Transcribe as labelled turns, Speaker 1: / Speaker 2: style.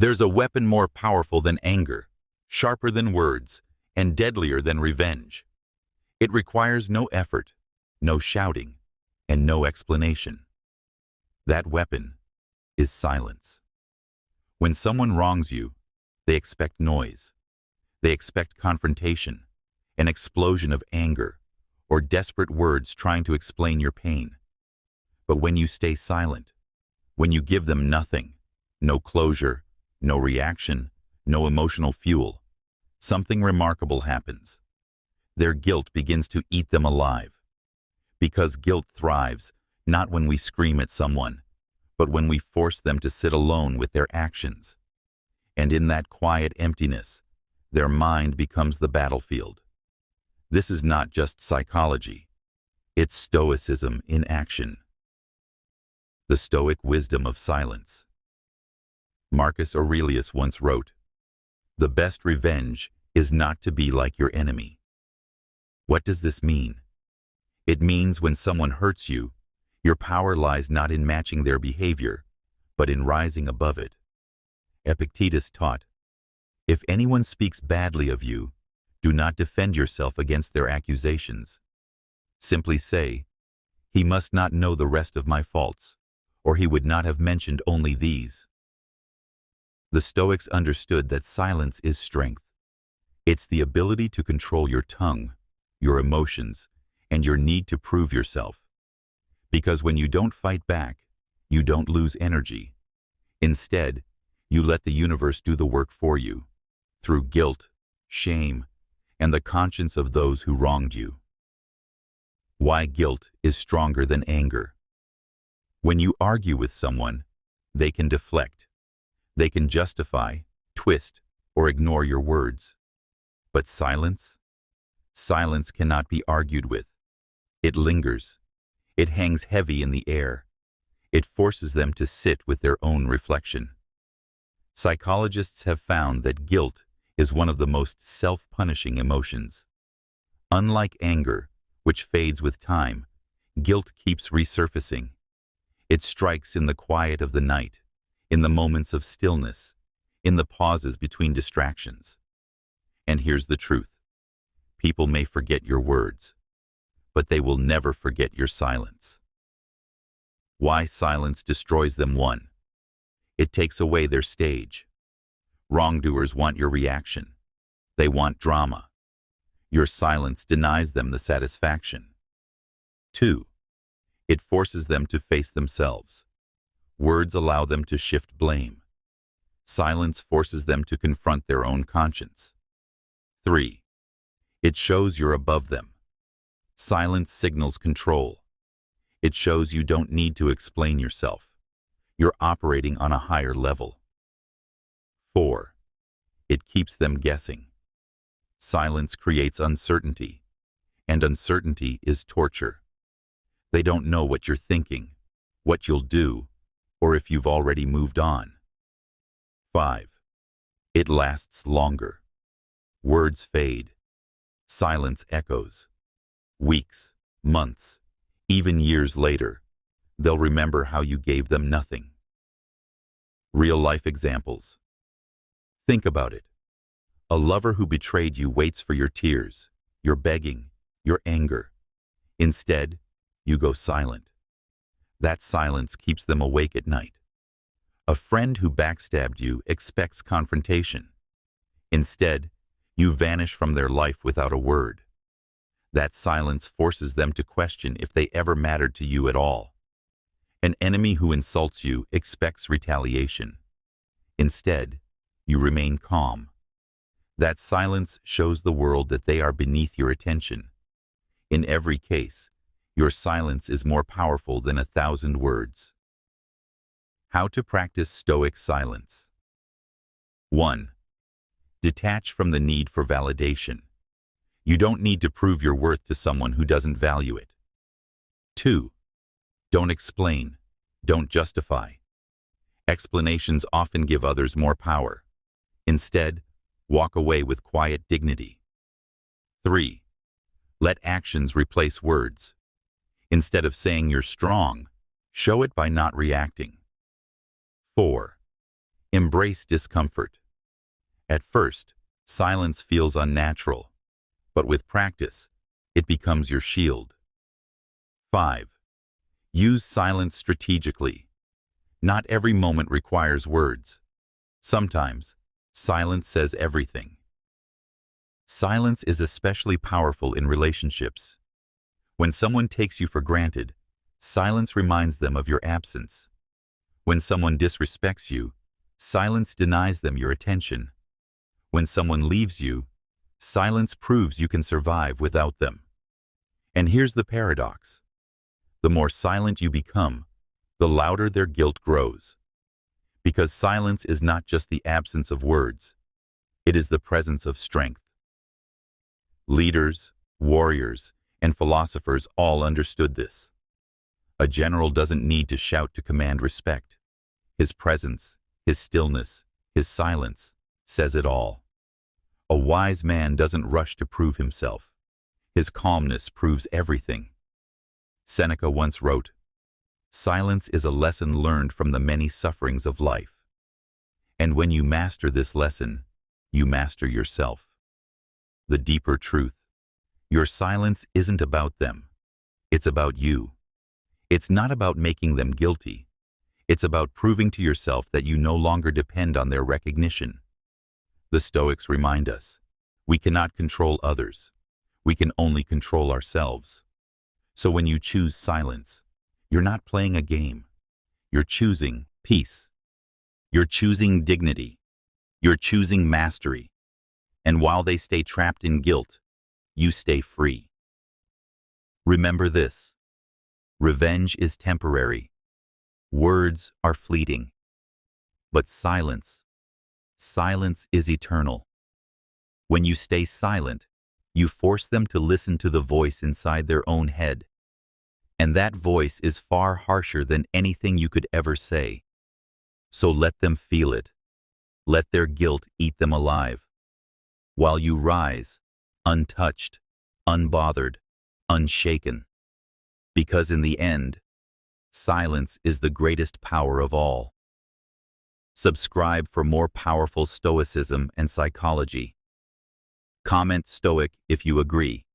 Speaker 1: There's a weapon more powerful than anger, sharper than words, and deadlier than revenge. It requires no effort, no shouting, and no explanation. That weapon is silence. When someone wrongs you, they expect noise. They expect confrontation, an explosion of anger, or desperate words trying to explain your pain. But when you stay silent, when you give them nothing, no closure, no reaction, no emotional fuel, something remarkable happens. Their guilt begins to eat them alive. Because guilt thrives not when we scream at someone, but when we force them to sit alone with their actions. And in that quiet emptiness, their mind becomes the battlefield. This is not just psychology. It's Stoicism in action. The Stoic wisdom of silence. Marcus Aurelius once wrote, "The best revenge is not to be like your enemy." What does this mean? It means when someone hurts you, your power lies not in matching their behavior, but in rising above it. Epictetus taught, "If anyone speaks badly of you, do not defend yourself against their accusations. Simply say, 'He must not know the rest of my faults, or he would not have mentioned only these.'" The Stoics understood that silence is strength. It's the ability to control your tongue, your emotions, and your need to prove yourself. Because when you don't fight back, you don't lose energy. Instead, you let the universe do the work for you, through guilt, shame, and the conscience of those who wronged you. Why guilt is stronger than anger. When you argue with someone, they can deflect. They can justify, twist, or ignore your words. But silence? Silence cannot be argued with. It lingers. It hangs heavy in the air. It forces them to sit with their own reflection. Psychologists have found that guilt is one of the most self-punishing emotions. Unlike anger, which fades with time, guilt keeps resurfacing. It strikes in the quiet of the night, in the moments of stillness, in the pauses between distractions. And here's the truth. People may forget your words, but they will never forget your silence. Why silence destroys them? 1. It takes away their stage. Wrongdoers want your reaction. They want drama. Your silence denies them the satisfaction. 2. It forces them to face themselves. Words allow them to shift blame. Silence forces them to confront their own conscience. 3. It shows you're above them. Silence signals control. It shows you don't need to explain yourself. You're operating on a higher level. 4. It keeps them guessing. Silence creates uncertainty, and uncertainty is torture. They don't know what you're thinking, what you'll do, or if you've already moved on. 5. It lasts longer. Words fade. Silence echoes. Weeks, months, even years later, they'll remember how you gave them nothing. Real-life examples. Think about it. A lover who betrayed you waits for your tears, your begging, your anger. Instead, you go silent. That silence keeps them awake at night. A friend who backstabbed you expects confrontation. Instead, you vanish from their life without a word. That silence forces them to question if they ever mattered to you at all. An enemy who insults you expects retaliation. Instead, you remain calm. That silence shows the world that they are beneath your attention. In every case, your silence is more powerful than 1,000 words. How to practice Stoic silence. 1. Detach from the need for validation. You don't need to prove your worth to someone who doesn't value it. 2. Don't explain. Don't justify. Explanations often give others more power. Instead, walk away with quiet dignity. 3. Let actions replace words. Instead of saying you're strong, show it by not reacting. 4. Embrace discomfort. At first, silence feels unnatural, but with practice, it becomes your shield. 5. Use silence strategically. Not every moment requires words. Sometimes, silence says everything. Silence is especially powerful in relationships. When someone takes you for granted, silence reminds them of your absence. When someone disrespects you, silence denies them your attention. When someone leaves you, silence proves you can survive without them. And here's the paradox. The more silent you become, the louder their guilt grows. Because silence is not just the absence of words, it is the presence of strength. Leaders, warriors, and philosophers all understood this. A general doesn't need to shout to command respect. His presence, his stillness, his silence says it all. A wise man doesn't rush to prove himself. His calmness proves everything. Seneca once wrote, "Silence is a lesson learned from the many sufferings of life. And when you master this lesson, you master yourself." The deeper truth: your silence isn't about them. It's about you. It's not about making them guilty. It's about proving to yourself that you no longer depend on their recognition. The Stoics remind us, we cannot control others. We can only control ourselves. So when you choose silence, you're not playing a game. You're choosing peace. You're choosing dignity. You're choosing mastery. And while they stay trapped in guilt, you stay free. Remember this: revenge is temporary. Words are fleeting. But silence is eternal. When you stay silent, you force them to listen to the voice inside their own head. And that voice is far harsher than anything you could ever say. So let them feel it. Let their guilt eat them alive. While you rise, untouched, unbothered, unshaken. Because in the end, silence is the greatest power of all. Subscribe for more powerful Stoicism and psychology. Comment Stoic if you agree.